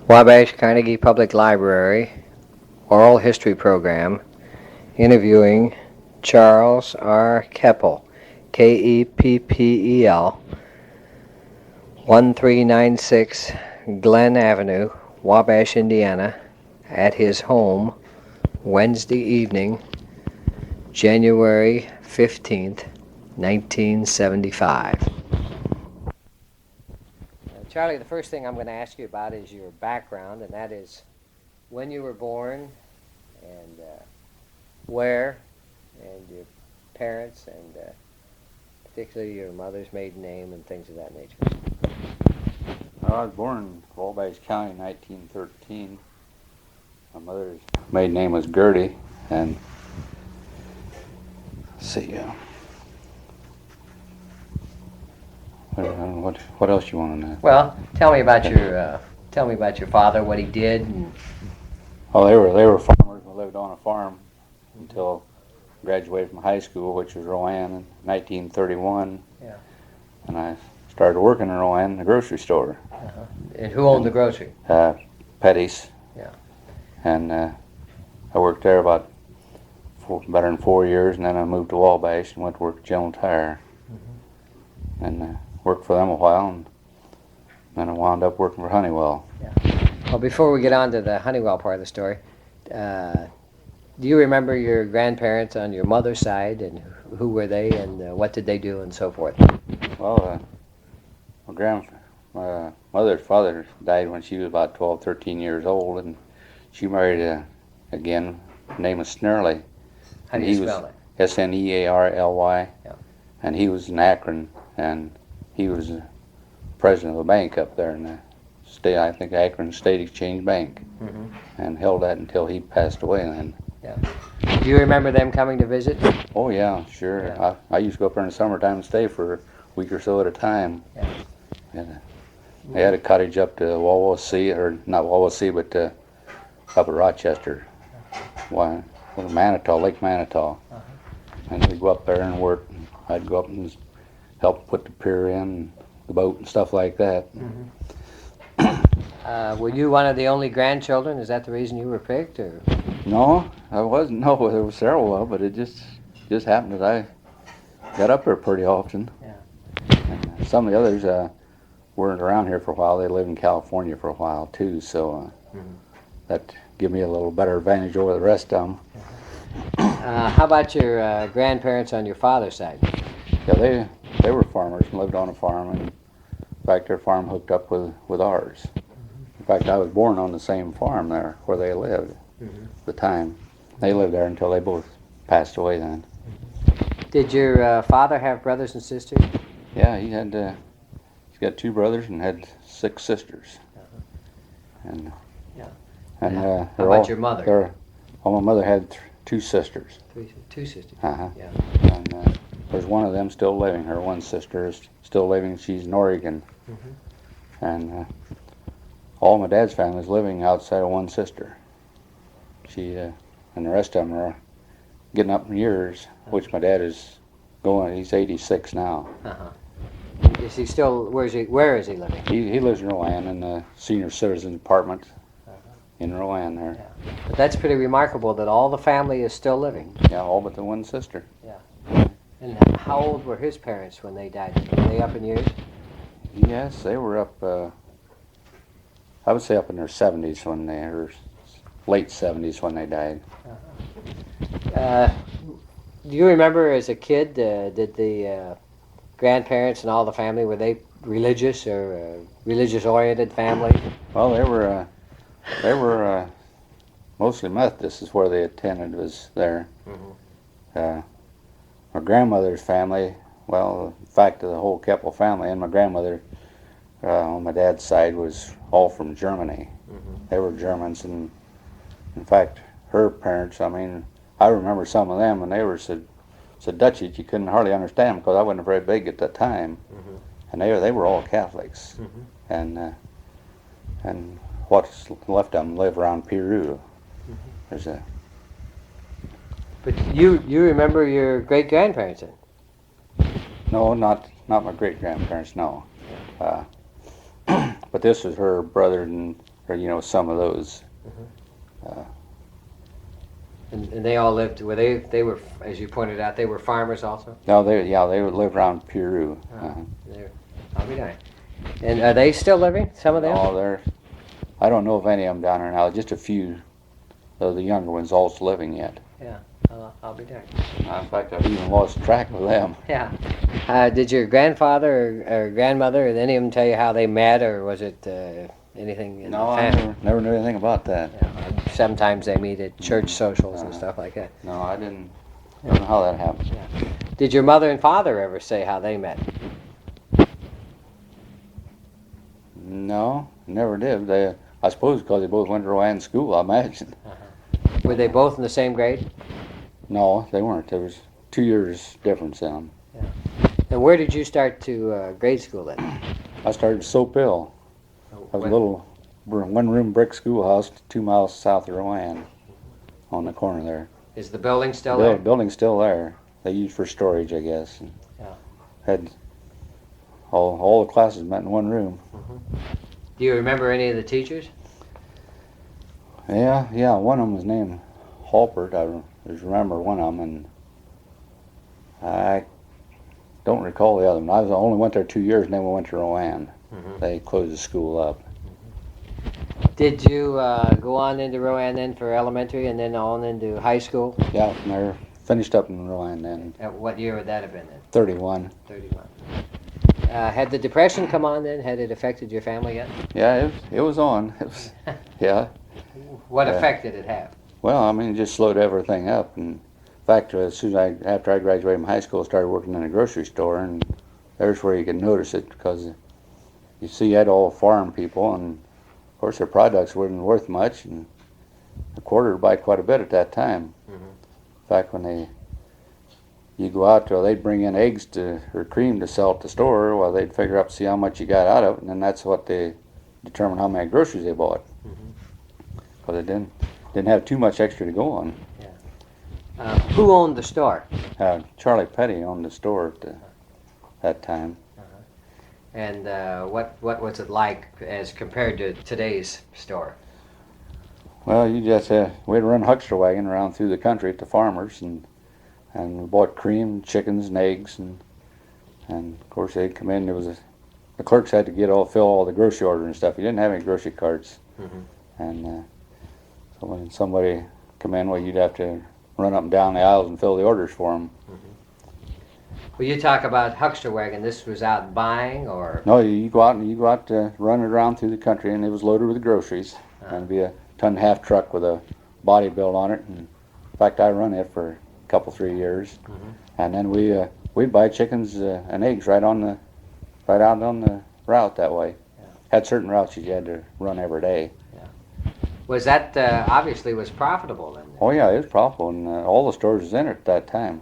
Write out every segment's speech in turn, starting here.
Wabash Carnegie Public Library Oral History Program interviewing Charles R. Keppel, Keppel, 1396 Glen Avenue, Wabash, Indiana, at his home Wednesday evening, January 15th, 1975. Charlie, the first thing I'm going to ask you about is your background, and that is when you were born and where, and your parents, and particularly your mother's maiden name and things of that nature. I was born in Wabash County in 1913. My mother's maiden name was Gertie, and let's see, what else you want to know? Well, tell me about your father, what he did. Oh, they were farmers. We lived on a farm until I graduated from high school, which was Roann in 1931. Yeah. And I started working in Roann in the grocery store. Uh-huh. And who owned the grocery? Petty's. Yeah. And I worked there about better than 4 years, and then I moved to Wabash and went to work at General Tire. Mm-hmm. And worked for them a while, and then I wound up working for Honeywell. Yeah. Well, before we get on to the Honeywell part of the story, do you remember your grandparents on your mother's side, and who were they, and what did they do, and so forth? Well, my mother's father died when she was about 12, 13 years old, and she married again. His name was Snerly. How do you spell it? Snearly. Yeah. And he was in Akron, and he was president of the bank up there in the state, I think Akron State Exchange Bank, mm-hmm. and held that until he passed away then. Yeah. Do you remember them coming to visit? Oh yeah, sure. Yeah. I used to go up there in the summertime and stay for a week or so at a time. Yeah. And they had a cottage up to Wawasee, or not Wawasee, but up at Rochester. Why? Manitou, Lake Manitou. Uh-huh. And we'd go up there and work. I'd go up and help put the pier in, the boat and stuff like that. Mm-hmm. Were you one of the only grandchildren? Is that the reason you were picked, or? No, I wasn't. No, there were several of them, but it just happened that I got up there pretty often. Yeah. And some of the others weren't around here for a while. They lived in California for a while too, so that gave me a little better advantage over the rest of them. How about your grandparents on your father's side? Yeah, they were farmers and lived on a farm, and in fact their farm hooked up with ours. In fact, I was born on the same farm there where they lived at the time. They lived there until they both passed away then. Did your father have brothers and sisters? Yeah, he's got 2 brothers and had 6 sisters. And how about your mother? My mother had 2 sisters. 2 sisters. Uh-huh. Yeah. And there's one of them still living. Her one sister is still living. She's in Oregon. Mm-hmm. And all my dad's family is living outside of one sister. She and the rest of them are getting up in years, which my dad is going. He's 86 now. Uh-huh. Is he still? Where is he living? He lives in Roann in the senior citizen apartment in Roann there. Yeah. But that's pretty remarkable that all the family is still living. Yeah, all but the one sister. Yeah. And how old were his parents when they died? Were they up in years? Yes, they were up. I would say up in their 70s when they were late 70s when they died. Do you remember as a kid, did the grandparents and all the family, were they religious or religious-oriented family? Well, they were mostly Methodist is where they attended, was there. Mm-hmm. My grandmother's family, well, in fact, the whole Keppel family and my grandmother on my dad's side was all from Germany. Mm-hmm. They were Germans, and in fact, her parents, I mean, I remember some of them, and they were so Dutch that you couldn't hardly understand them because I wasn't very big at that time. Mm-hmm. And they were all Catholics. Mm-hmm. And what's left of them live around Peru. Mm-hmm. There's a. But you remember your great grandparents then? No, not my great grandparents. No. But this was her brother and or some of those. And they all lived, they were, as you pointed out, they were farmers also? No, they would live around Peru. I'll be darned. And are they still living, some of them? No, I don't know of any of them down there now. Just a few of the younger ones also living yet. Yeah, I'll be darned. In fact, I've even lost track of them. Yeah. Did your grandfather or grandmother, or any of them tell you how they met, or was it anything in the family? I never knew anything about that. Yeah, sometimes they meet at church socials and stuff like that. No, I don't know how that happened. Yeah. Did your mother and father ever say how they met? No, never did. I suppose because they both went to Roann School, I imagine. Were they both in the same grade? No, they weren't. There was 2 years difference in them. Yeah. And where did you start to grade school then? I started at Soap Hill. A little one-room brick schoolhouse 2 miles south of Roann, on the corner there. Is the building still there? The building's still there. They used for storage, I guess. And yeah. Had all the classes met in one room. Do you remember any of the teachers? Yeah. One of them was named Halpert. I just remember one of them, and I don't recall the other one. I only went there 2 years, and then we went to Roann. They closed the school up. Did you go on into Roann then for elementary and then on into high school? Yeah, and I finished up in Roann then. At what year would that have been then? 31. 31. Had the Depression come on then? Had it affected your family yet? Yeah, it was on. Yeah. What effect did it have? Well, I mean, it just slowed everything up. And in fact, after I graduated from high school, I started working in a grocery store, and there's where you can notice it, because you see, you had all farm people, and of course their products weren't worth much, and a quarter would buy quite a bit at that time. In fact, when you go out there, they'd bring in eggs or cream to sell at the store, while they'd figure out to see how much you got out of it, and then that's what they determined how many groceries they bought. Because they didn't have too much extra to go on. Yeah. Who owned the store? Charlie Petty owned the store at that time. And what was it like as compared to today's store? Well, we'd run Huckster Wagon around through the country to farmers, and we bought cream, chickens, and eggs, and of course they'd come in. The clerks had to fill all the grocery order and stuff. You didn't have any grocery carts, and so when somebody come in, well, you'd have to run up and down the aisles and fill the orders for them. Well, you talk about Huckster Wagon. This was out buying, or? No, you go out to run it around through the country, and it was loaded with groceries. And it'd be a 1.5-ton truck with a body built on it. And in fact, I run it for a couple, 3 years. And then we'd buy chickens and eggs right out on the route that way. Had certain routes you had to run every day. Was that obviously was profitable then? Oh yeah, it was profitable, and all the stores was in it at that time.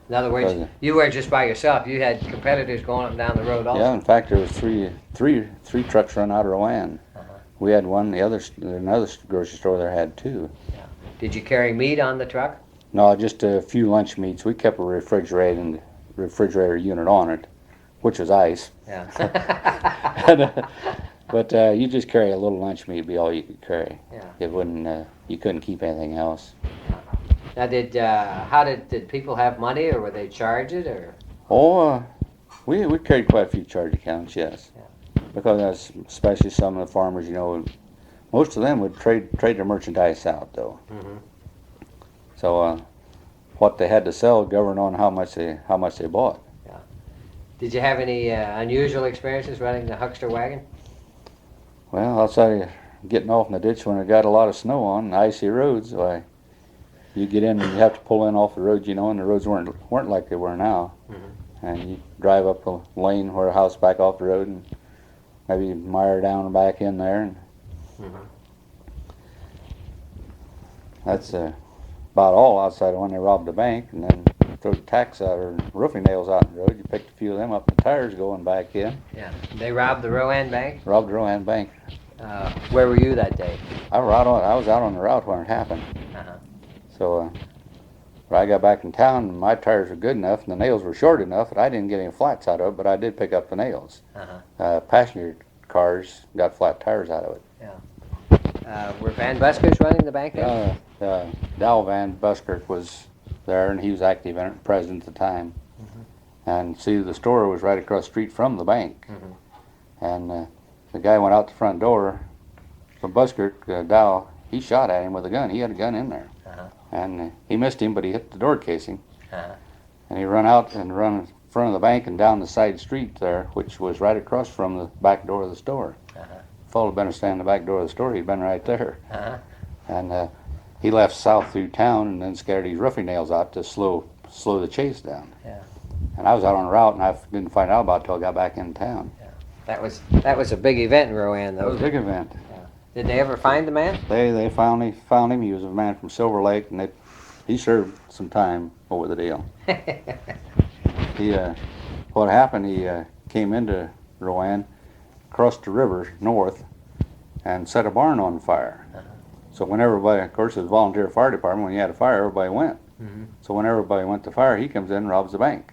In other words, you weren't just by yourself. You had competitors going up and down the road also. Yeah, in fact, there was three trucks run out of Roann. We had one. Another grocery store there had two. Yeah. Did you carry meat on the truck? No, just a few lunch meats. We kept a refrigerator unit on it, which was ice. Yeah. But you just carry a little lunch meat, be all you could carry. Yeah. It wouldn't. You couldn't keep anything else. Now, how did people have money, or were they charged it, or? Oh, we carried quite a few charge accounts, yes. Yeah. Because especially some of the farmers, most of them would trade their merchandise out, though. So what they had to sell governed on how much they bought. Yeah. Did you have any unusual experiences running the Huckster Wagon? Well, outside of getting off in the ditch when it got a lot of snow on and icy roads, why, you get in and you have to pull in off the roads, and the roads weren't like they were now. And you drive up a lane where a house back off the road, and maybe mire down and back in there. And that's about all outside of when they robbed the bank, and then throw the tacks out or roofing nails out in the road. You picked a few of them up, and the tires going back in. Yeah. They robbed the Roann Bank? Robbed the Roann Bank. Where were you that day? I was out on the route when it happened. So when I got back in town, my tires were good enough and the nails were short enough that I didn't get any flats out of it, but I did pick up the nails. Passenger cars got flat tires out of it. Yeah. Were Van Buskers running the bank then? Dal Van Buskirk was there, and he was active in it, president at the time. And see, the store was right across the street from the bank. And the guy went out the front door from Buskirk, Dow, he shot at him with a gun. He had a gun in there. And he missed him, but he hit the door casing. And he run out and run in front of the bank and down the side street there, which was right across from the back door of the store. If I'd been standing in the back door of the store, he'd been right there. And he left south through town and then scared his roofing nails out to slow the chase down. And I was out on the route, and I didn't find out about it until I got back in town. That was a big event in Roann, though. It was a big event. Did they ever find the man? They finally found him. He was a man from Silver Lake, and he served some time over the deal. What happened, he came into Roann, crossed the river north, and set a barn on fire. So when everybody, of course, it was a volunteer fire department, when you had a fire, everybody went. So when everybody went to fire, he comes in and robs the bank,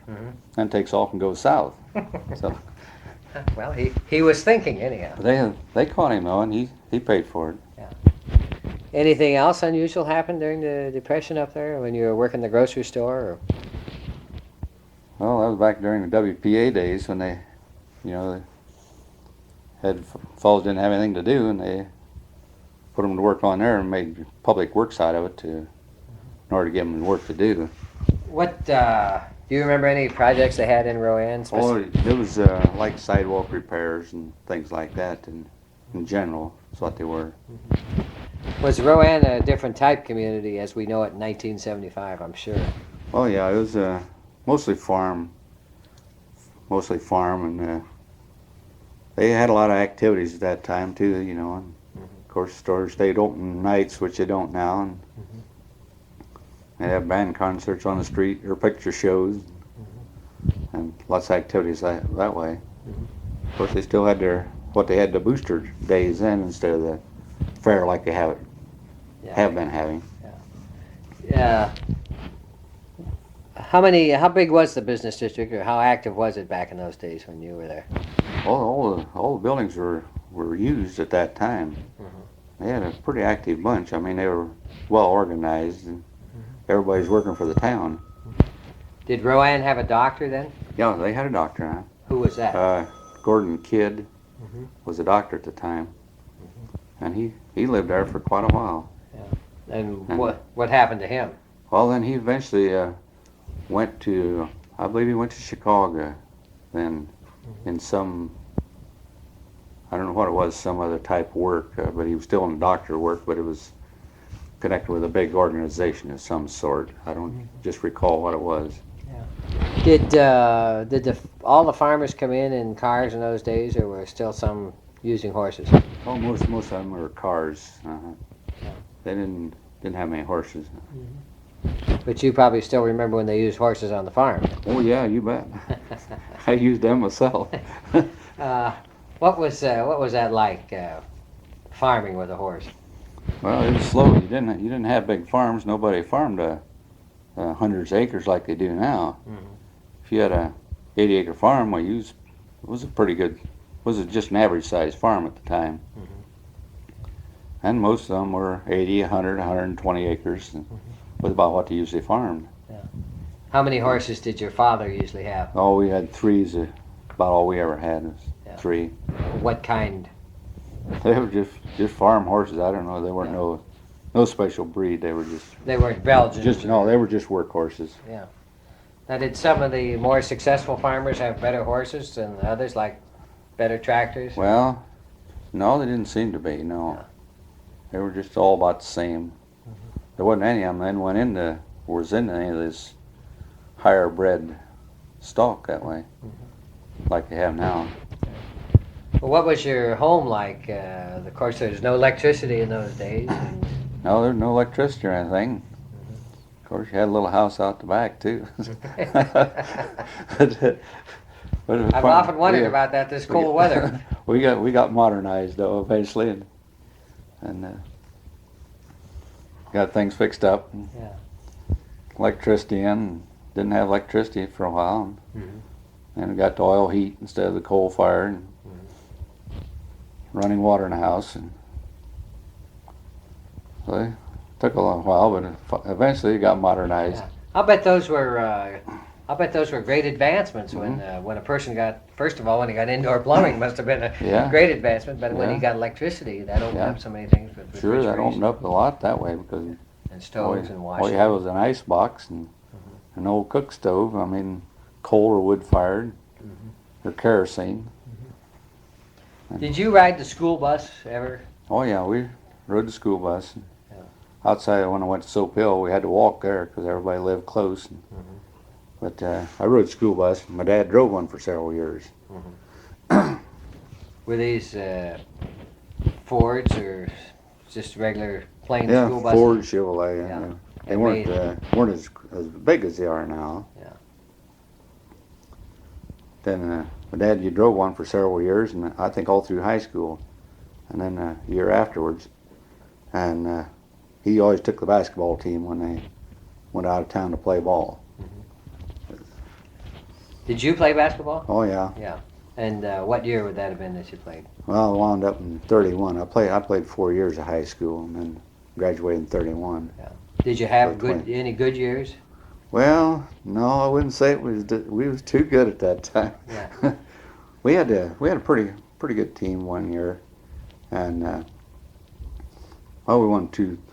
then takes off and goes south. So, well, he was thinking anyhow. They caught him though, and he paid for it. Anything else unusual happened during the Depression up there when you were working the grocery store? Or? Well, that was back during the WPA days when they fellows didn't have anything to do, and they put them to work on there and made public works out of it in order to give them work to do. What do you remember any projects they had in Roann? Oh, it was like sidewalk repairs and things like that, and in general, that's what they were. Was Roann a different type community as we know it in 1975? I'm sure. Oh yeah, it was mostly farm, and they had a lot of activities at that time too. And of course, stores stayed open nights, which they don't now, and they have band concerts on the street or picture shows, and lots of activities that way. Of course, they still had what they had the booster days then instead of the fair like they have been having. How big was the business district, or how active was it back in those days when you were there? All the buildings were used at that time. They had a pretty active bunch. I mean, they were well organized, and everybody's working for the town. Did Roann have a doctor then? Yeah, they had a doctor. Huh? Who was that? Gordon Kidd was a doctor at the time, and he lived there for quite a while. And what happened to him? Well, then he eventually went to, I believe he went to Chicago then in some, I don't know what it was, some other type of work, but he was still in doctor work, but it was connected with a big organization of some sort. I don't just recall what it was. Did all the farmers come in cars in those days, or were still some using horses? Oh, most of them were cars. They didn't have many horses. But you probably still remember when they used horses on the farm. Oh yeah, you bet. I used them myself. What was that like, farming with a horse? Well, it was slow. You didn't have big farms. Nobody farmed hundreds of acres like they do now. If you had a 80-acre farm, well, it was a pretty good. Was just an average-sized farm at the time. And most of them were 80, 100, 120 acres, with about what they usually farmed. How many horses did your father usually have? Oh, we had threes. About all we ever had was 3. What kind? They were just farm horses. I don't know. They weren't no special breed. They were just. They weren't Belgians. They were just work horses. Yeah. Now, did some of the more successful farmers have better horses than others, like better tractors? Well, no, they didn't seem to be. No, they were just all about the same. There wasn't any of them then was in any of this higher bred stock that way, like they have now. Well, what was your home like? Of course, there's no electricity in those days. No, there's no electricity or anything. Of course, you had a little house out the back too. I've often wondered about that this cold weather. we got modernized though eventually, and got things fixed up. Electricity in. Didn't have electricity for a while, and we got the oil heat instead of the coal fire, and running water in the house, and So it took a long while, but eventually it got modernized. Yeah. I'll bet those were great advancements when a person got, first of all, when he got indoor plumbing must have been a Yeah. great advancement, but when he Yeah. got electricity, that opened Yeah. up so many things with Sure, that refrigeration opened up a lot that way because and stoves and washing. all you had was an ice box and an old cook stove. I mean, coal or wood fired or kerosene. Did you ride the school bus ever? Oh yeah, we rode the school bus. Yeah. Outside, when I went to Soap Hill, we had to walk there because everybody lived close. But I rode the school bus. My dad drove one for several years. Were these Fords or just regular plain Yeah, school buses? Ford, Chevrolet. Yeah. Yeah. They And weren't as big as they are now. Yeah. Then my dad, you drove one for several years, and I think all through high school, and then a year afterwards. And he always took the basketball team when they went out of town to play ball. Did you play basketball? Oh yeah. Yeah. And what year would that have been that you played? Well, I wound up in 31. I played 4 years of high school and then graduated in 31. Yeah. Did you have So any good years? Well, no, I wouldn't say we was too good at that time. Yeah. we had a pretty good team one year, and well, we won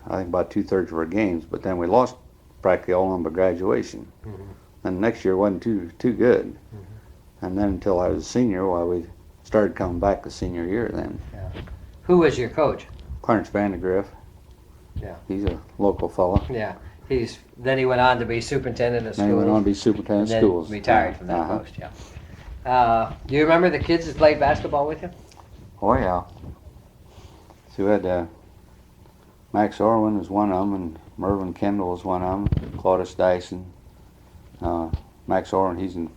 I think about 2/3 of our games, but then we lost practically all of them by graduation. Then the next year wasn't too good, and then until I was a senior, well, we started coming back the senior year then. Yeah. Who was your coach? Clarence Vandegrift. Yeah. He's a local fella. Yeah. Then he went on to be superintendent of schools. Then he went on to be superintendent of schools. Retired from that post. Yeah. Do you remember the kids that played basketball with you? Oh yeah. So we had Max Orwin was one of them, and Mervyn Kendall was one of them. Claudius Dyson, Max Orwin. He's in.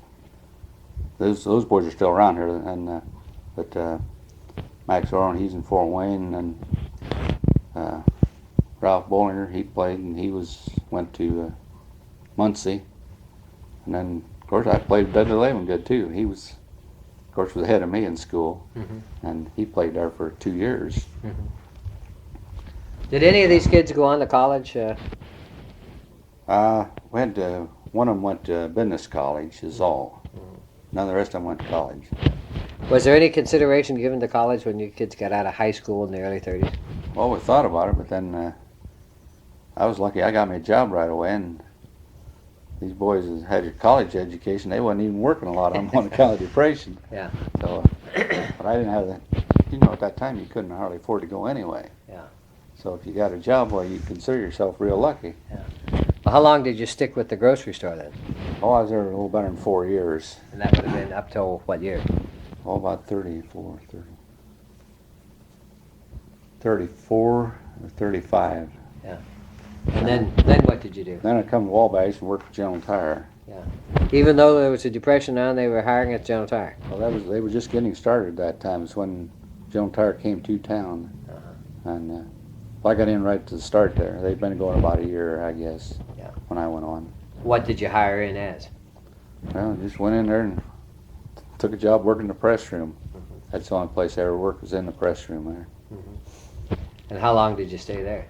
Those boys are still around here, and but Max Orwin, he's in Fort Wayne, and Ralph Bollinger, he played, and he went to Muncie, and then of course I played Dudley Lehman good too. He was, of course, was ahead of me in school, and he played there for 2 years. Did any of these kids go on to college? We had one of them went to business college, is all. None of the rest of them went to college. Was there any consideration given to college when you kids got out of high school in the early 30s? Well, we thought about it, but then I was lucky. I got me a job right away, and these boys that had a college education, they wasn't even working a lot of them on account of depression. Yeah. So, but I didn't have that. At that time you couldn't hardly afford to go anyway. Yeah. So if you got a job, well, you consider yourself real lucky. Yeah. Well, how long did you stick with the grocery store then? Oh, I was there a little better than 4 years. And that would have been up till what year? Oh, about 34 or 35. Yeah. And then what did you do? Then I come to Wabash and worked for General Tire. Yeah. Even though there was a depression on, they were hiring at General Tire. Well, they were just getting started at that time. It's when General Tire came to town, and I got in right to the start there. They'd been going about a year, I guess, when I went on. What did you hire in as? Well, I just went in there and took a job working the press room. That's the only place I ever worked, was in the press room there. And how long did you stay there?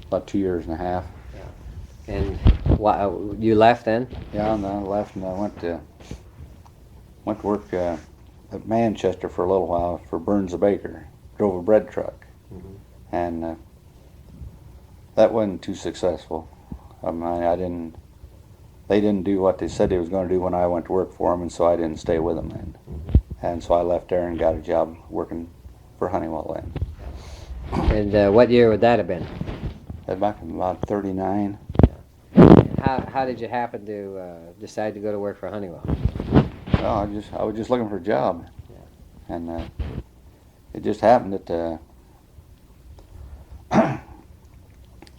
About 2 years and a half. Yeah. And you left then? Yeah, and I left and I went to work at Manchester for a little while for Burns the Baker. Drove a bread truck. And that wasn't too successful. I mean, they didn't do what they said they was going to do when I went to work for them, and so I didn't stay with them then. And so I left there and got a job working for Honeywell then. And what year would that have been? That back in about 39. And how did you happen to decide to go to work for Honeywell? Well, I was just looking for a job. And it just happened that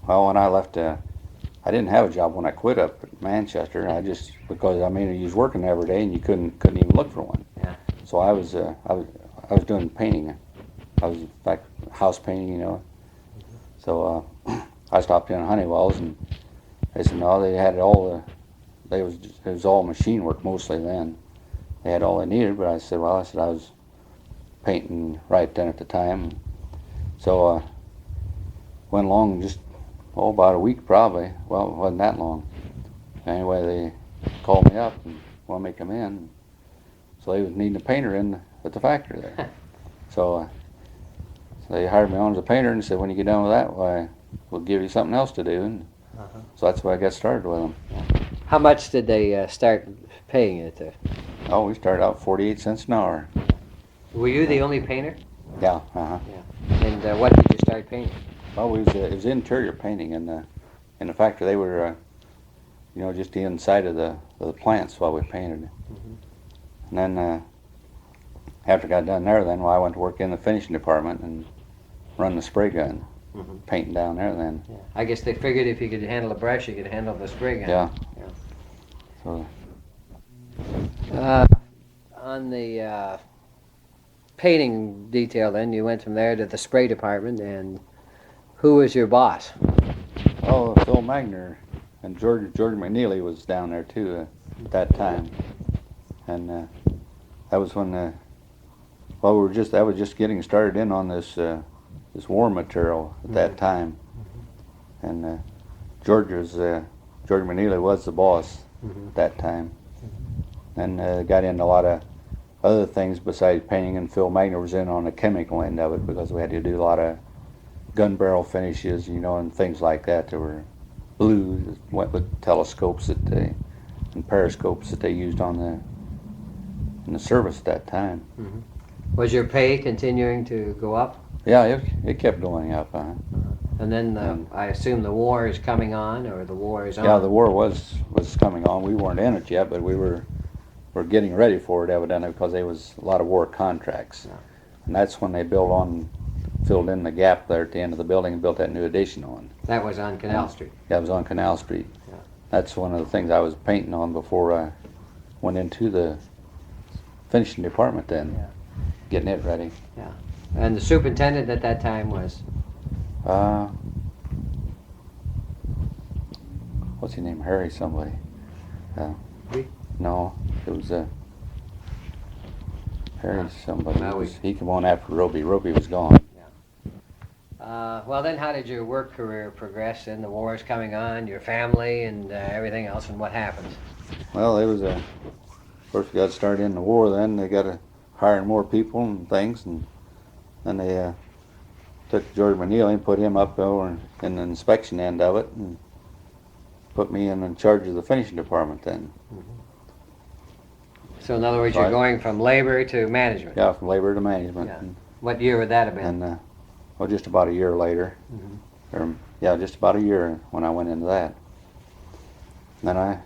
well, when I left, I didn't have a job when I quit up at Manchester. Because you was working every day and you couldn't even look for one. Yeah. So I was doing painting. I was like house painting, So I stopped in at Honeywell's, and they said no, they had it was all machine work mostly then. They had all they needed, but I said I was painting right then at the time. So went along and just Oh, about a week probably. Well, it wasn't that long. Anyway, they called me up and wanted me to come in. So they was needing a painter at the factory there. So they hired me on as a painter and said, when you get done with that, why, we'll give you something else to do. And so that's why I got started with them. How much did they start paying you to? Oh, we started out 48 cents an hour. Were you the only painter? Yeah, Yeah. And what did you start painting? Well, it was interior painting in the factory. They were, just the inside of the plants while we painted. And then after I got done there, then I went to work in the finishing department and run the spray gun, painting down there. Then. Yeah. I guess they figured if you could handle a brush, you could handle the spray gun. Yeah. Yeah. So. On the painting detail, then you went from there to the spray department, and who was your boss? Oh, Phil Magner and George McNeely was down there too at that time, and that was when I was just getting started in on this war material at that time, and George McNeely was the boss at that time, and got into a lot of other things besides painting, and Phil Magner was in on the chemical end of it because we had to do a lot of gun barrel finishes, and things like that. There were blues, went with telescopes and periscopes that they used in the service at that time. Was your pay continuing to go up? Yeah, it kept going up. And then I assume the war is coming on, or the war is on? Yeah, the war was coming on. We weren't in it yet, but we were getting ready for it evidently because there was a lot of war contracts. Yeah. And that's when they filled in the gap there at the end of the building and built that new addition on. That was on Canal Street? Yeah, it was on Canal Street. Yeah. That's one of the things I was painting on before I went into the finishing department then, getting it ready. Yeah. And the superintendent at that time was? What's his name? Harry somebody. No, it was Harry somebody. He came on after Roby. Roby was gone. Well, then how did your work career progress? And the war is coming on, your family and everything else, and what happened? Well, it was first we got started in the war. Then they got to hiring more people and things, and then they took George McNeely and put him up over in the inspection end of it, and put me in charge of the finishing department then. So in other words, you're going from labor to management? Yeah, from labor to management. Yeah. What year would that have been? And well, just about a year later. Just about a year when I went into that. And then I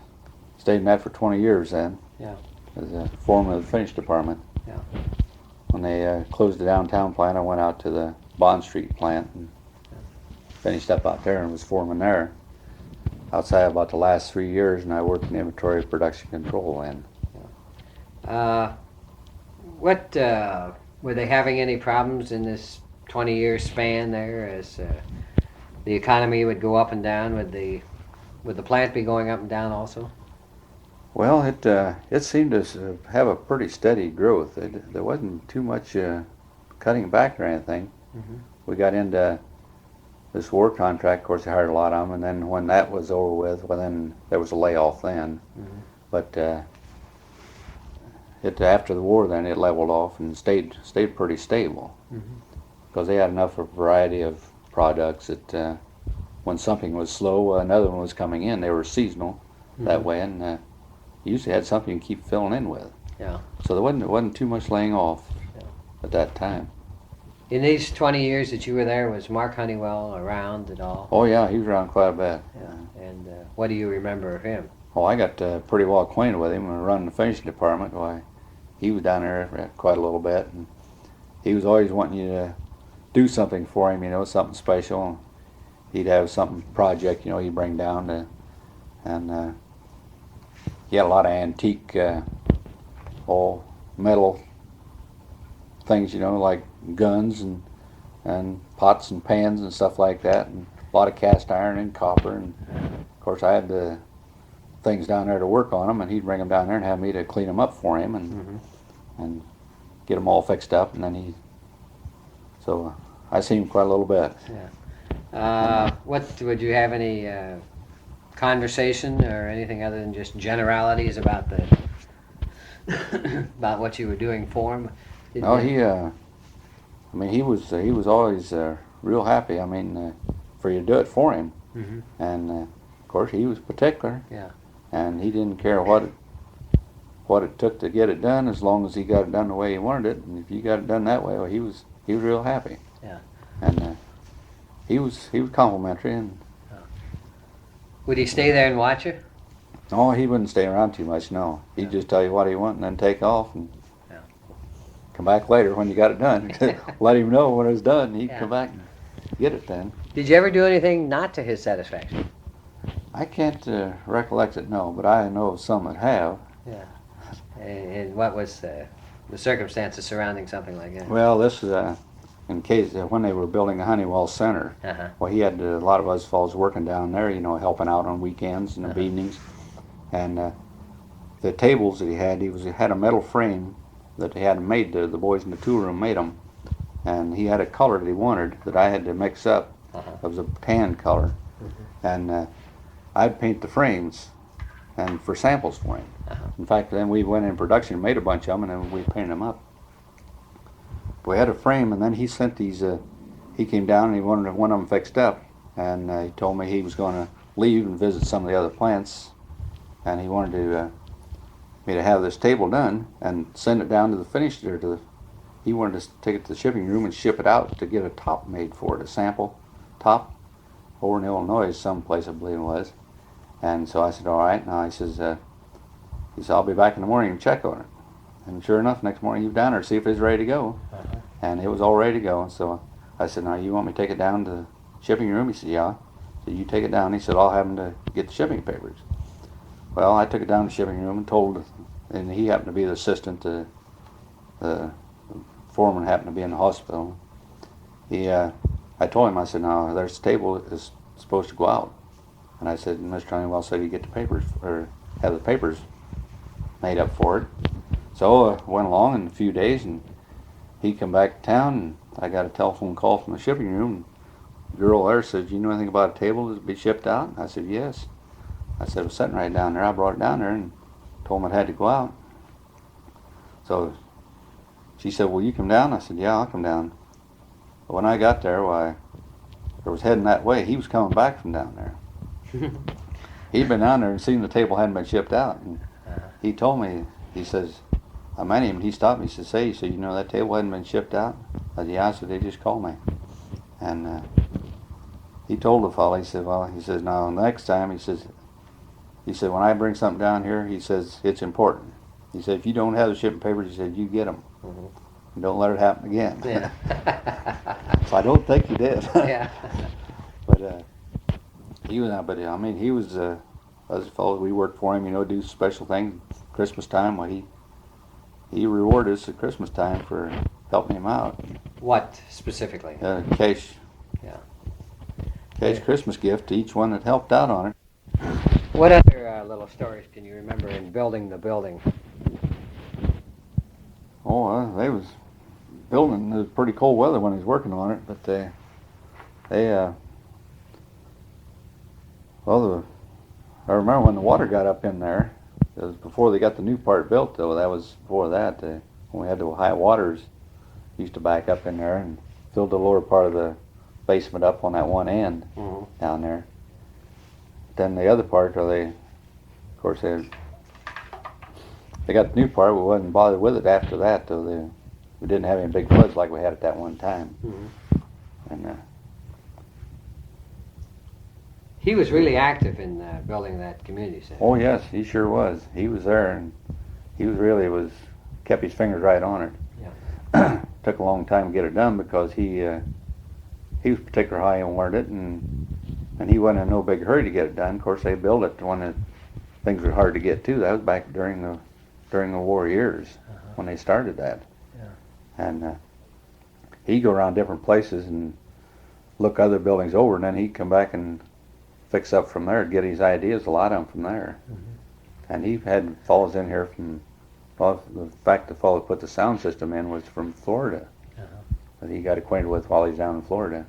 stayed in that for 20 years then. Yeah. As a foreman of the finish department. Yeah. When they closed the downtown plant, I went out to the Bond Street plant and finished up out there and was foreman there. Outside about the last 3 years, and I worked in inventory production control then. What were they having any problems in this 20-year span there, as the economy would go up and down? Would the plant be going up and down also? Well, it seemed to have a pretty steady growth. There wasn't too much cutting back or anything. We got into this war contract. Of course, they hired a lot of them, and then when that was over with, well, then there was a layoff then. But after the war, then it leveled off and stayed pretty stable because they had enough of a variety of products that when something was slow, another one was coming in. They were seasonal that way, and you usually had something to keep filling in with. Yeah. So there wasn't too much laying off at that time. In these 20 years that you were there, was Mark Honeywell around at all? Oh yeah, he was around quite a bit. Yeah. And what do you remember of him? Oh, I got pretty well acquainted with him and running the finishing department. Why, he was down there quite a little bit, and he was always wanting you to do something for him, something special. He'd have something project, he'd bring down and he had a lot of antique, all metal things, like guns and pots and pans and stuff like that, and a lot of cast iron and copper. And of course, I had the things down there to work on them, and he'd bring them down there and have me to clean them up for him and get them all fixed up. And then so I seen him quite a little bit. Yeah. What would you have any conversation or anything other than just generalities about the about what you were doing for him? No, I mean, he was always real happy. I mean, for you to do it for him, Mm-hmm. and of course he was particular. Yeah. And he didn't care what it took to get it done, as long as he got it done the way he wanted it. And if you got it done that way, well, he was real happy. Yeah. And he was complimentary, and Would he stay there and watch you? no, he wouldn't stay around too much. No, he'd just tell you what he wanted and then take off and come back later when you got it done. Let him know when it was done. He'd come back and get it done. Did you ever do anything not to his satisfaction? I can't recollect it, no, but I know of some that have. Yeah. And what was the circumstances surrounding something like that? Well, this is in case when they were building the Honeywell Center. Uh-huh. Well, he had a lot of us fellows working down there, you know, helping out on weekends and Uh-huh. evenings. And the tables that he had a metal frame that they had made. The boys in the tool room made them, and he had a color that he wanted that I had to mix up. Uh-huh. It was a tan color, and I'd paint the frames and for samples for him. Uh-huh. In fact, then we went in production and made a bunch of them, and then we painted them up. We had a frame, and then he sent these. He came down and he wanted one of them fixed up, and he told me he was going to leave and visit some of the other plants, and he wanted me to have this table done and send it down to the finisher. He wanted to take it to the shipping room and ship it out to get a top made for it, a sample top, over in Illinois, someplace I believe it was. And so I said, all right. Now he says, I'll be back in the morning and check on it. And sure enough, next morning he was down there to see if it was ready to go. Uh-huh. And it was all ready to go. So I said, now you want me to take it down to the shipping room? He said, yeah. So you take it down. He said, I'll have him to get the shipping papers. Well, I took it down to the shipping room and and he happened to be the assistant. The foreman happened to be in the hospital. I told him, I said, now there's a table is supposed to go out. And I said, Mr. Honeywell said you get the papers, or have the papers made up for it. So I went along in a few days, and he come back to town, and I got a telephone call from the shipping room. The girl there said, you know anything about a table to be shipped out? I said, yes. I said, it was sitting right down there. I brought it down there and told him it had to go out. So she said, will you come down? I said, yeah, I'll come down. But when I got there, why, I was heading that way. He was coming back from down there. He'd been down there and seen the table hadn't been shipped out. And he told me, he says, I met him and he stopped me. He said, say, he said, you know that table hadn't been shipped out? I said, yeah. I said, they just called me. And he told the fellow, he said, well, he says, now next time, he said, when I bring something down here, he says, it's important. He said, if you don't have the shipping papers, he said, you get them. Mm-hmm. And don't let it happen again. Yeah. So I don't think he did. Yeah. But he was, I mean, he was, as a fellow, we worked for him, you know, do special things. Christmas time, well, he rewarded us at Christmas time for helping him out. What specifically? Cash. Yeah. Cash Christmas gift to each one that helped out on it. What other little stories can you remember in building the building? Oh, they was building. It was pretty cold weather when he was working on it, but I remember when the water got up in there. It was before they got the new part built, though. That was before that. When we had the high waters, used to back up in there and filled the lower part of the basement up on that one end down there. Then the other part, of course, they got the new part. We wasn't bothered with it after that, though. We didn't have any big floods like we had at that one time. And He was really active in building that community center. oh yes, he sure was. He was there, and he was kept his fingers right on it. Yeah. Took a long time to get it done because he was particular high and wanted it, and he wasn't in no big hurry to get it done. Of course, they built it when things were hard to get to. That was back during the war years when they started that. Yeah. And he'd go around different places and look other buildings over, and then he'd come back and fix up from there, get his ideas, a lot of them from there. And he had fellows in here from, well, the fact the fellow put the sound system in was from Florida, that he got acquainted with while he's down in Florida.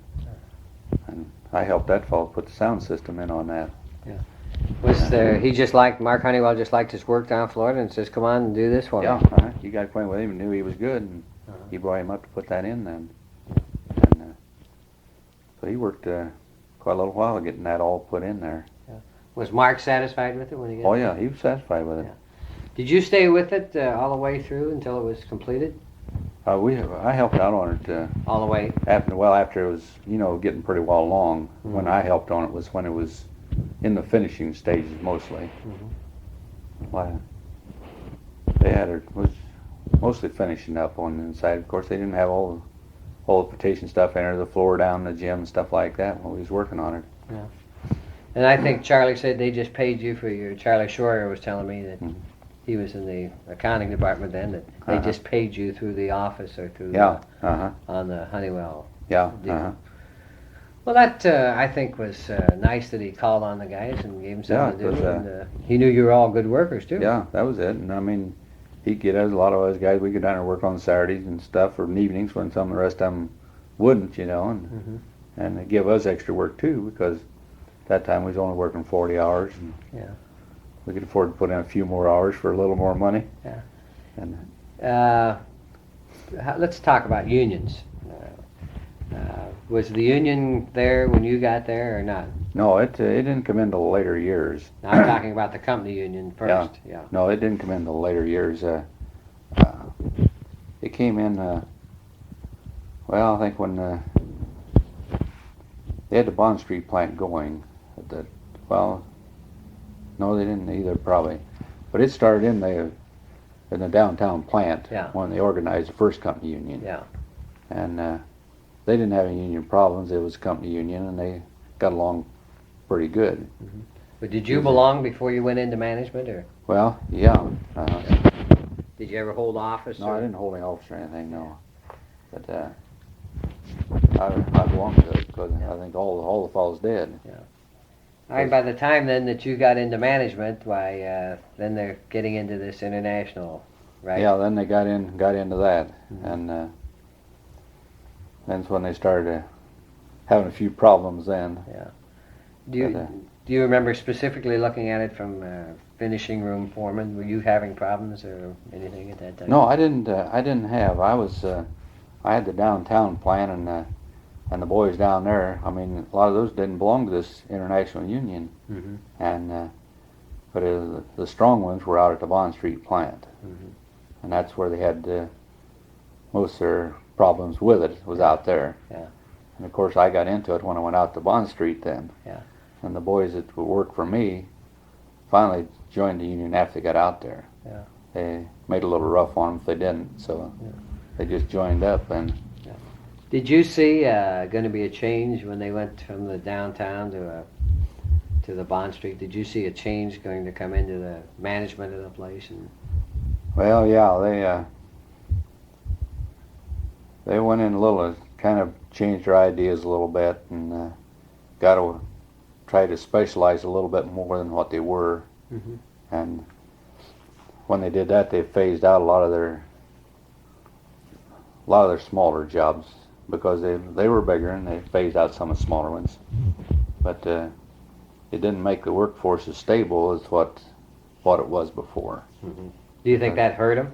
And I helped that fellow put the sound system in on that. Was there? He just liked Mark Honeywell. Just liked his work down in Florida, and says, "Come on and do this for Yeah, me." you got acquainted with him and knew he was good, and he brought him up to put that in then. And so he worked quite a little while getting that all put in there. Was Mark satisfied with it when he got Oh it? yeah, he was satisfied with it. Yeah. Did you stay with it all the way through until it was completed? I helped out on it All the way. after it was getting pretty well along. Mm-hmm. When I helped on it was when it was in the finishing stages mostly. Well, they had it was mostly finishing up on the inside. Of course, they didn't have all the petition stuff in there, the floor down, the gym, stuff like that when we was working on it. Yeah. And I think Charlie said they just paid you for your. Charlie Shore was telling me that he was in the accounting department then. That they just paid you through the office or through on the Honeywell. Yeah. deal. Well, that I think was nice that he called on the guys and gave them something to do. And he knew you were all good workers too. Yeah, that was it. And I mean, he'd get us, a lot of us guys, we go down there and work on Saturdays and stuff, or in evenings when some of the rest of them wouldn't, and they give us extra work too, because at that time we was only working 40 hours. And we could afford to put in a few more hours for a little more money. Yeah. And let's talk about unions. Was the union there when you got there or not? no, it didn't come into later years. Now, I'm talking about the company union first. Yeah. No, it didn't come into later years. It came in, well, I think when they had the Bond Street plant going. Well, no, they didn't either, probably. But it started in the downtown plant when they organized the first company union. Yeah. And they didn't have any union problems. It was a company union, and they got along pretty good. But did you belong before you went into management, or? Well, yeah. Did you ever hold office? No, I didn't hold any office or anything, no. But I belonged to it because I think all the fellows did. Yeah. All right, by the time then that you got into management, why then they're getting into this international, right? Yeah, then they got into that, and that's when they started having a few problems. Then. Yeah. Do you remember specifically looking at it from finishing room foreman? Were you having problems or anything at that time? No, I didn't. I didn't have. I had the downtown plant and the boys down there. I mean, a lot of those didn't belong to this international union, and but the strong ones were out at the Bond Street plant, and that's where they had most of their problems with it. Was out there. Yeah. And of course, I got into it when I went out to Bond Street then. Yeah. And the boys that would work for me finally joined the union after they got out there. Yeah. They made it a little rough on them if they didn't, so they just joined up. And did you see going to be a change when they went from the downtown to the Bond Street? Did you see a change going to come into the management of the place? Well, yeah, they went in a little, kind of changed their ideas a little bit, and got to try to specialize a little bit more than what they were. And when they did that, they phased out a lot of their smaller jobs because they were bigger, and they phased out some of the smaller ones. But it didn't make the workforce as stable as what it was before. Do you think that hurt them?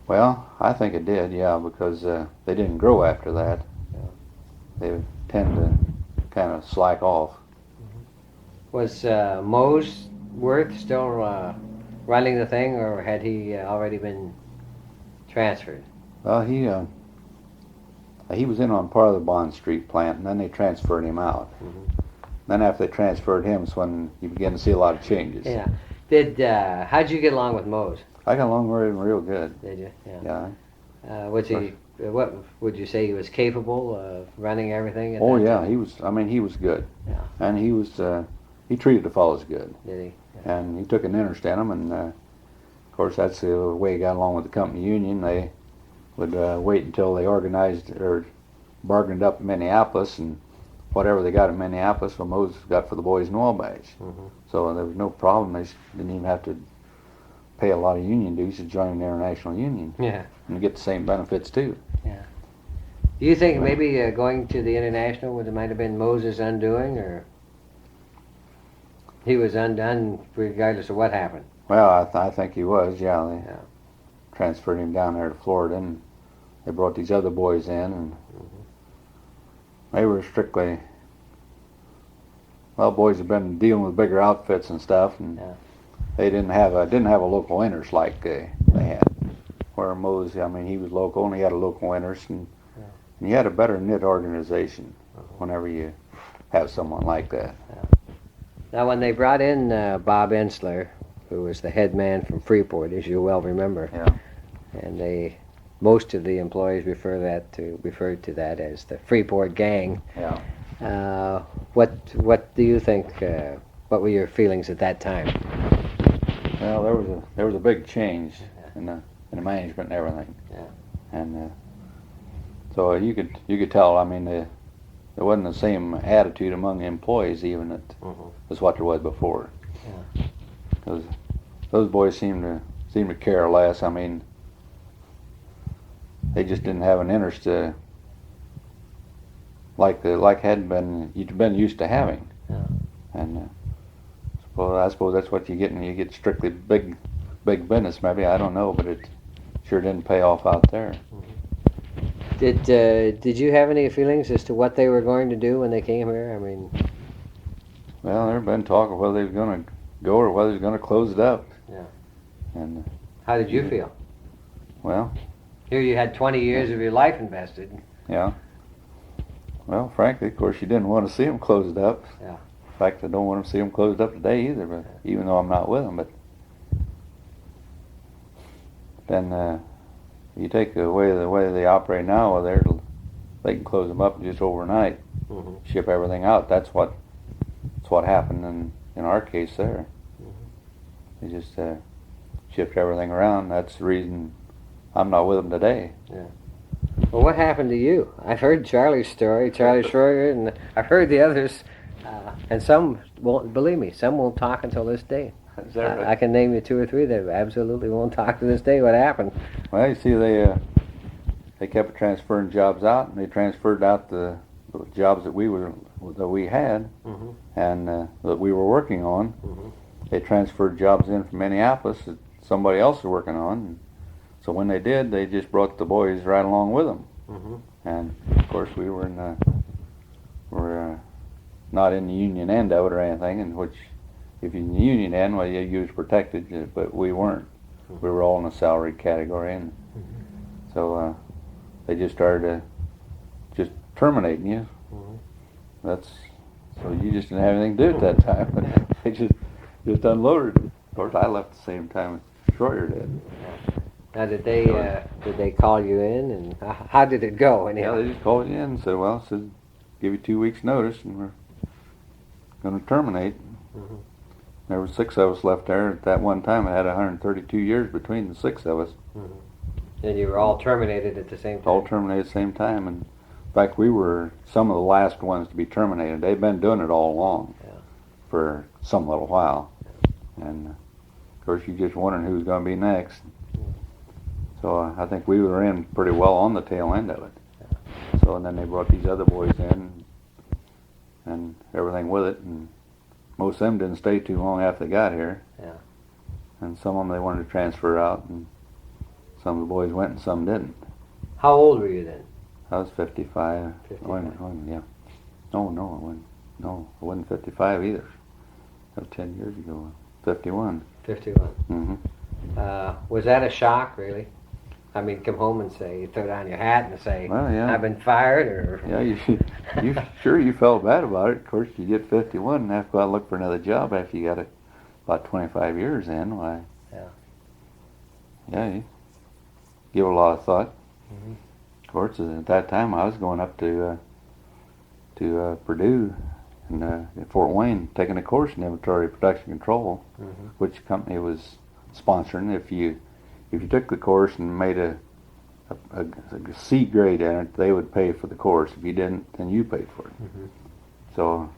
Well, I think it did, yeah, because they didn't grow after that. They tend to kind of slack off. Was Moseworth still running the thing, or had he already been transferred? Well, he was in on part of the Bond Street plant, and then they transferred him out. Then after they transferred him is when you begin to see a lot of changes. Yeah. How'd you get along with Mose? I got along with him real good. Did you? Yeah. Was he? What would you say he was capable of running everything? Oh yeah, he was. I mean, he was good. Yeah. And he was. He treated the fellows good. Did he? Yeah. And he took an interest in them, and of course that's the way he got along with the company union. They would wait until they organized or bargained up in Minneapolis, and whatever they got in Minneapolis, well, Moses got for the boys in Wabash. So there was no problem. They didn't even have to pay a lot of union dues to join the international union. Yeah. And get the same benefits too. Yeah. Do you think maybe going to the International might have been Moses' undoing, or he was undone regardless of what happened? Well, I think he was. Yeah, they Yeah. transferred him down there to Florida, and they brought these other boys in, and they were strictly. Well, boys had been dealing with bigger outfits and stuff, and Yeah. they didn't have a local interest like they had. Where Moses, I mean, he was local and he had a local interest, and you had a better knit organization whenever you have someone like that. Now, when they brought in Bob Ensler, who was the head man from Freeport, as you well remember, Yeah. and most of the employees referred to that as the Freeport Gang. Yeah. What do you think? What were your feelings at that time? Well, there was a big change in the management and everything. Yeah. And so you could tell. I mean, there wasn't the same attitude among the employees even as what there was before. Yeah. Because those boys seemed to care less. I mean, they just didn't have an interest like you'd been used to having. Yeah. And I suppose that's what you get when you get strictly big business. Maybe, I don't know, but it sure didn't pay off out there. Did you have any feelings as to what they were going to do when they came here? I mean, Well, there'd been talk of whether they was going to go or whether they was going to close it up. Yeah. And how did you feel? well, Here you had 20 years of your life invested. yeah. Well, frankly, of course, you didn't want to see them closed up. Yeah. In fact, I don't want to see them closed up today either. But even though I'm not with them, but then you take away the way they operate now, well, they can close them up just overnight, ship everything out. That's what happened in our case there. They just shipped everything around. That's the reason I'm not with them today. Yeah. Well, what happened to you? I've heard Charlie's story, Charlie Schroeder, and I've heard the others, and some won't believe me. Some won't talk until this day. Is that right? I can name you 2 or 3 that absolutely won't talk to this day. What happened? Well, you see, they kept transferring jobs out, and they transferred out the jobs that we had and that we were working on. They transferred jobs in from Minneapolis that somebody else was working on. So when they did, they just brought the boys right along with them. And of course, we were not in the union end of it or anything. In which, if you're in the union end, well, you was protected, but we weren't. We were all in a salaried category, and so they just started just terminating you. So you just didn't have anything to do at that time. They just unloaded. Of course, I left the same time as Schroeder did. Now, did they call you in, and how did it go? Anyhow? Yeah, they just called you in and said, give you 2 weeks notice, and we're going to terminate. There were 6 of us left there at that one time. I had 132 years between the 6 of us. And you were all terminated at the same time? All terminated at the same time. And in fact, we were some of the last ones to be terminated. They'd been doing it all along for some little while. And of course, you're just wondering who's going to be next. So I think we were in pretty well on the tail end of it. So and then they brought these other boys in and everything with it. And most of them didn't stay too long after they got here. Yeah. And some of them they wanted to transfer out, and some of the boys went and some didn't. How old were you then? I was 55. 55. Yeah. No, I wasn't 55 either. That was 10 years ago. 51. 51. Was that a shock, really? I mean, come home and throw down your hat and say, Well, yeah. I've been fired, or... Yeah, you felt bad about it. Of course, you get 51 and have to go out and look for another job after you got about 25 years in. Why? Yeah, you give it a lot of thought. Of course, at that time, I was going up to Purdue in Fort Wayne, taking a course in inventory production control, which company was sponsoring. If you took the course and made a C grade in it, they would pay for the course. If you didn't, then you paid for it. So,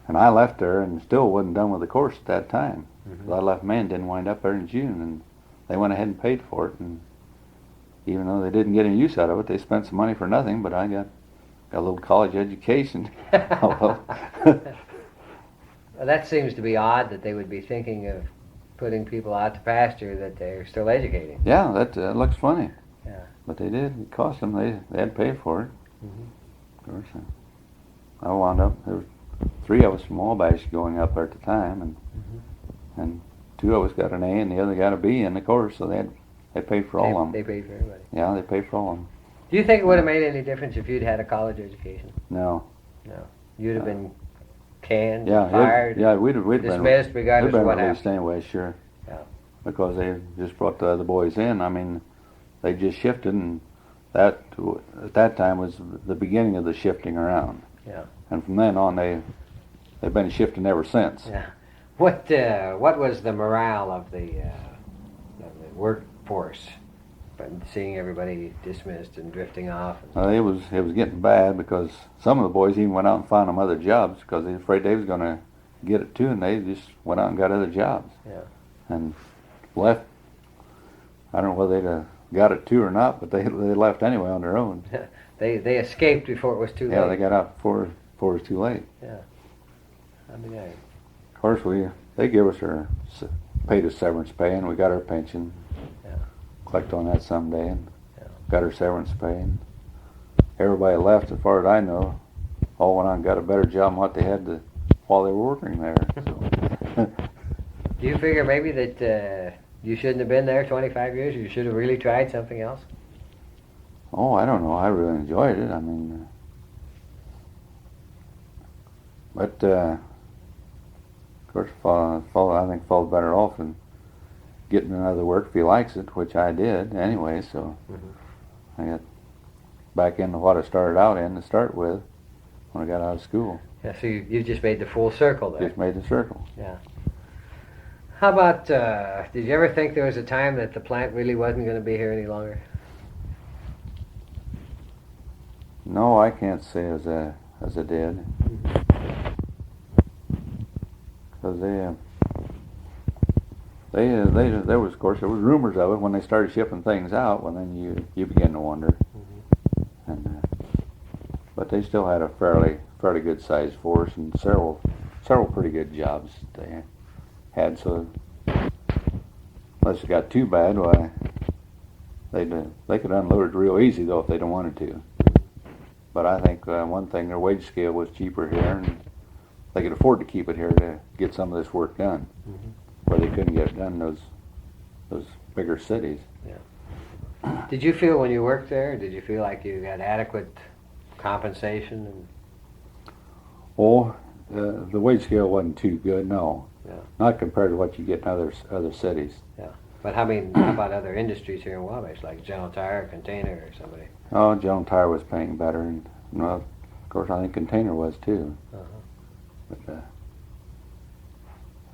and I left there and still wasn't done with the course at that time. I left Maine, didn't wind up there in June, and they went ahead and paid for it. And even though they didn't get any use out of it, they spent some money for nothing. But I got a little college education. Well, that seems to be odd that they would be thinking of putting people out to pasture that they're still educating. Yeah, that looks funny. Yeah. But they did. It cost them. They had to pay for it. Mhm. Of course. I wound up. There were 3 of us from Wabash going up there at the time, and 2 of us got an A and the other got a B in the course. So they paid for all of them. They paid for everybody. Yeah, they paid for all of them. Do you think it would have made any difference if you'd had a college education? No. No. You'd have been canned, Yeah, fired, we'd been dismissed, regardless we'd of been what released happened. anyway, sure. Yeah. Because they just brought the other boys in. I mean, they just shifted, and that at that time was the beginning of the shifting around. Yeah. And from then on, they've been shifting ever since. Yeah. What was the morale of the workforce? But seeing everybody dismissed and drifting off. It was getting bad because some of the boys even went out and found them other jobs because they were afraid they was going to get it too, and they just went out and got other jobs. Yeah. And left. I don't know whether they'd got it too or not, but they left anyway on their own. They escaped before it was too late. Yeah, they got out before it was too late. Yeah. I mean, Of course, they give us paid us severance pay, and we got our pension. Yeah. Collect on that someday, and Yeah. got our severance pay. And everybody left, as far as I know, all went on and got a better job than what they had while they were working there. So. Do you figure maybe that you shouldn't have been there 25 years? You should have really tried something else? Oh, I don't know. I really enjoyed it. I mean, but of course, I think falls better off in getting another work if he likes it, which I did anyway. So I got back into what I started out in to start with when I got out of school. Yeah. So you just made the full circle there. Just made the circle. Yeah. How about? Did you ever think there was a time that the plant really wasn't going to be here any longer? No, I can't say as I did. Because there was, of course, there was rumors of it when they started shipping things out. Well, then you begin to wonder. And but they still had a fairly good sized force and several pretty good jobs they had. So unless it got too bad, why they could unload it real easy though if they don't wanted to. But I think one thing, their wage scale was cheaper here, and they could afford to keep it here to get some of this work done, where they couldn't get it done in those bigger cities. Yeah. Did you feel when you worked there? Did you feel like you got adequate compensation? Oh, the wage scale wasn't too good, no. Yeah. Not compared to what you get in other cities. Yeah. But how about other industries here in Wabash, like General Tire, Container, or somebody? Oh, General Tire was paying better, and well, of course I think Container was too. But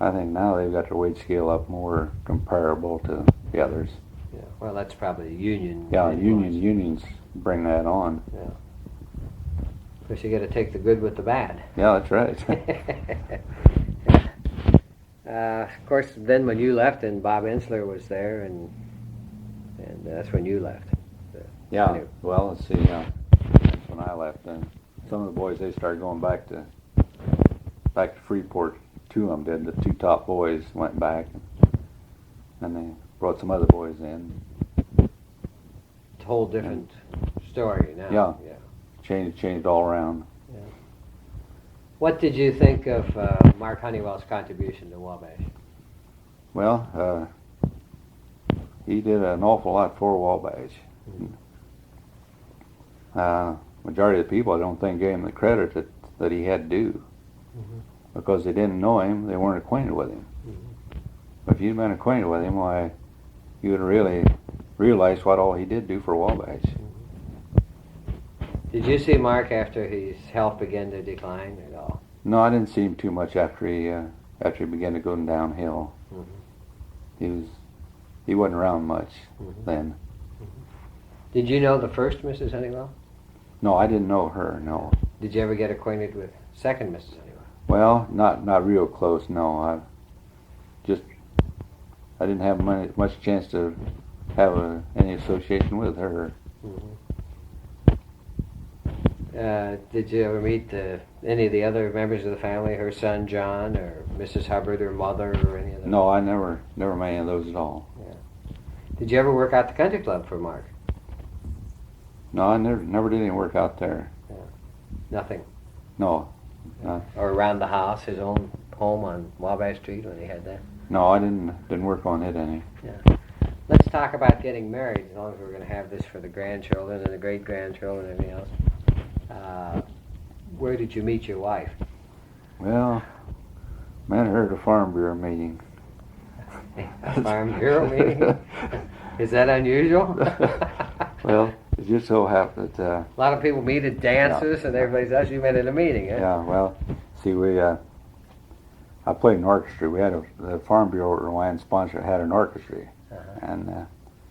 I think now they've got their wage scale up more comparable to the others. Yeah. Well, that's probably union. Yeah, influence. unions bring that on. Yeah. Of course, you got to take the good with the bad. Yeah, that's right. Of course, then when you left, and Bob Ensler was there, and that's when you left. Yeah. Well, let's see. That's when I left, and some of the boys they started going back to Freeport. 2 of them did. The 2 top boys went back, and they brought some other boys in. It's a whole different story now. Yeah. Changed all around. Yeah. What did you think of Mark Honeywell's contribution to Wabash? Well, he did an awful lot for Wabash. Majority of the people, I don't think, gave him the credit that he had due. Because they didn't know him, they weren't acquainted with him. But if you'd been acquainted with him, why, you would have really realized what all he did do for Wabash. Did you see Mark after his health began to decline at all? No, I didn't see him too much after he began to go downhill. He wasn't around much then. Did you know the first Mrs. Honeywell? No, I didn't know her. No. Did you ever get acquainted with second Mrs. Honeywell? Well, not real close. No, I didn't have much chance to have any association with her. Did you ever meet any of the other members of the family, her son John, or Mrs. Hubbard, her mother, or any of them? No, I never met any of those at all. Yeah. Did you ever work out the country club for Mark? No, I never did any work out there. Yeah. Nothing? No. Or around the house, his own home on Wabash Street when he had that? No, I didn't work on it any. Yeah. Let's talk about getting married, as long as we're going to have this for the grandchildren and the great-grandchildren and everything else. Where did you meet your wife? Well, met her at a Farm Bureau meeting. A Farm Bureau meeting? Is that unusual? Well, it just so happened that... a lot of people meet at dances and everybody's else. You met at a meeting, eh? Yeah, well, see, I played an orchestra. We had the Farm Bureau at Roann sponsor had an orchestra, and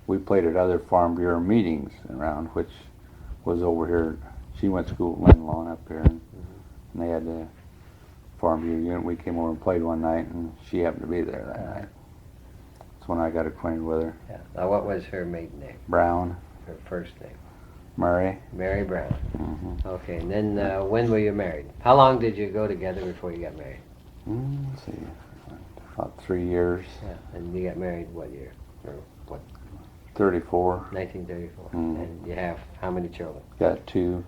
we played at other Farm Bureau meetings around, which was over here. She went to school at Linlawn up here, and they had the Farm Bureau unit. We came over and played one night, and she happened to be there that night. That's when I got acquainted with her. Yeah. Now, what was her maiden name? Brown. Her first name? Murray. Mary Brown. Okay, and then when were you married? How long did you go together before you got married? Let's see, about 3 years. Yeah, and you got married what year? Or what? 34. 1934. And you have how many children? Got 2.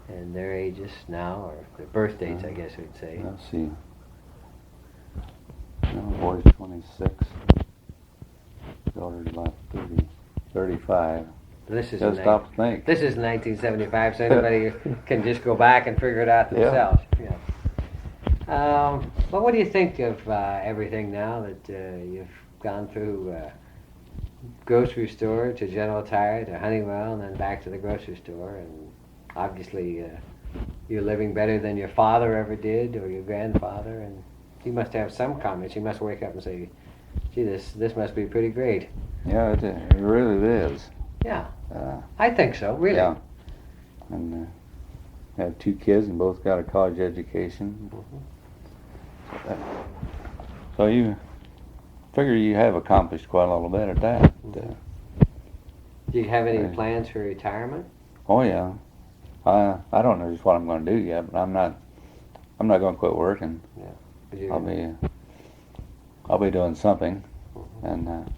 And their ages now, or their birth dates, I guess we'd say. Let's see. No, boy's 26. Daughter's about 35. This is Just stop to think. This is 1975, so anybody can just go back and figure it out themselves. Yeah. Well, what do you think of everything now that you've gone through grocery store to General Tire to Honeywell and then back to the grocery store, and obviously you're living better than your father ever did or your grandfather, and you must have some comments. You must wake up and say, gee, this must be pretty great. Yeah, it really is. Yeah, I think so, really. Yeah, and have 2 kids and both got a college education. So you figure you have accomplished quite a little bit at that. Do you have any plans for retirement? Oh yeah, I don't know just what I'm going to do yet, but I'm not going to quit working. Yeah. I'll be doing something, and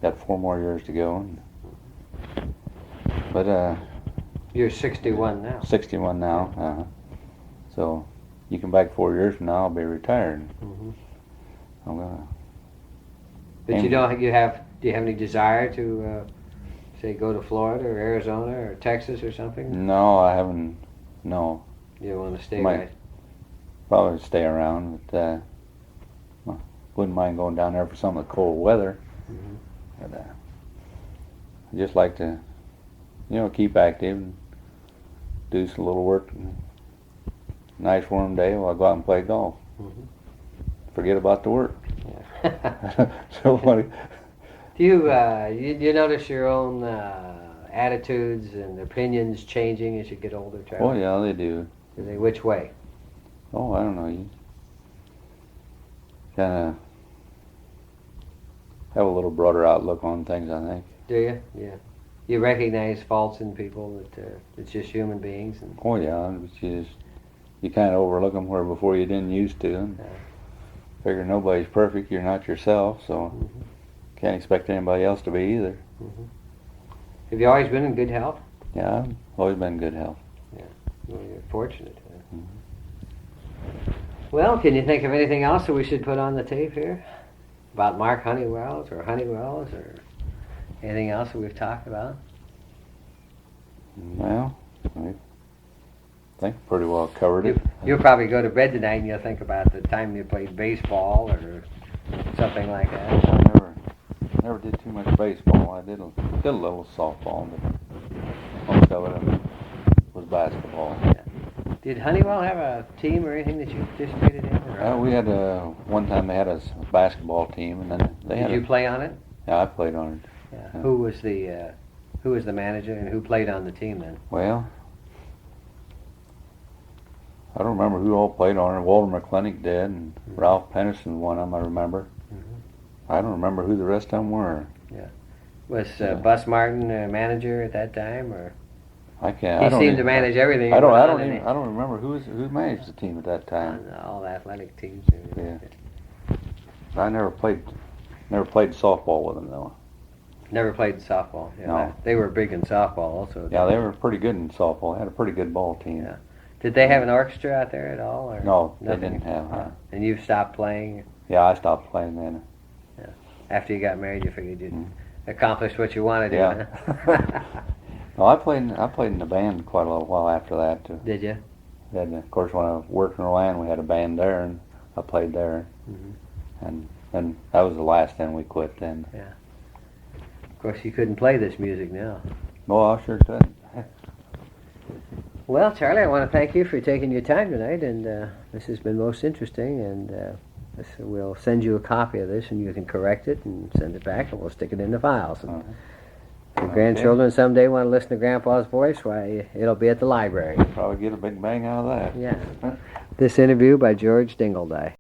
got 4 more years to go. But you're 61 now. 61 now. So you come back 4 years from now, I'll be retired. I'm gonna. But do you have any desire to say go to Florida or Arizona or Texas or something? No, I haven't. No. You don't want to stay right? Probably stay around, but wouldn't mind going down there for some of the cold weather. But I just like to, keep active and do some little work. Nice warm day, I'll go out and play golf. Forget about the work. Yeah. So what? Do you notice your own attitudes and opinions changing as you get older, Charlie? Oh yeah, they do. Do they? Which way? Oh, I don't know. You kind of have a little broader outlook on things, I think. Do you? Yeah. You recognize faults in people that it's just human beings. And oh yeah, you kind of overlook them where before you didn't used to. And figure nobody's perfect. You're not yourself, so can't expect anybody else to be either. Have you always been in good health? Yeah, I've always been in good health. Yeah. Well, you're fortunate. Well, can you think of anything else that we should put on the tape here? About Mark Honeywell's or anything else that we've talked about? Well, I think pretty well covered it. You'll probably go to bed tonight and you'll think about the time you played baseball or something like that. I never did too much baseball. I did a little softball, but most of it was basketball. Yeah. Did Honeywell have a team or anything that you participated in? We had one time they had a basketball team, and then they had. Did you play on it? Yeah, I played on it. Yeah. Who was the manager and who played on the team then? Well, I don't remember who all played on it. Walter McClintock did, and Ralph Pennison one of them I remember. I don't remember who the rest of them were. Yeah. Was Bus Martin manager at that time, or I can't. he I don't seemed even, to manage everything? I don't. went I on don't in even. I don't remember who managed the team at that time. all the athletic teams. Yeah. I never played softball with them though. Never played softball. Yeah, No. They were big in softball also. Yeah, they were pretty good in softball. They had a pretty good ball team. Yeah. Did they have an orchestra out there at all? Or No, they nothing? didn't have. And you stopped playing Yeah, I stopped playing then. after you got married. You figured you'd Mm. accomplish what you wanted to. Yeah. Huh? No, I played in the band quite a little while after that too. Did you? And of course, when I worked in Roann, we had a band there, and I played there. Mhm. And that was the last time we quit. Then. Of course, you couldn't play this music now. Well, I sure could. Well, Charlie, I want to thank you for taking your time tonight, and this has been most interesting. And we'll send you a copy of this, and you can correct it and send it back, and we'll stick it in the files. And if your grandchildren someday want to listen to Grandpa's voice, why, it'll be at the library. Probably get a big bang out of that. Yeah. This interview by George Dingledye.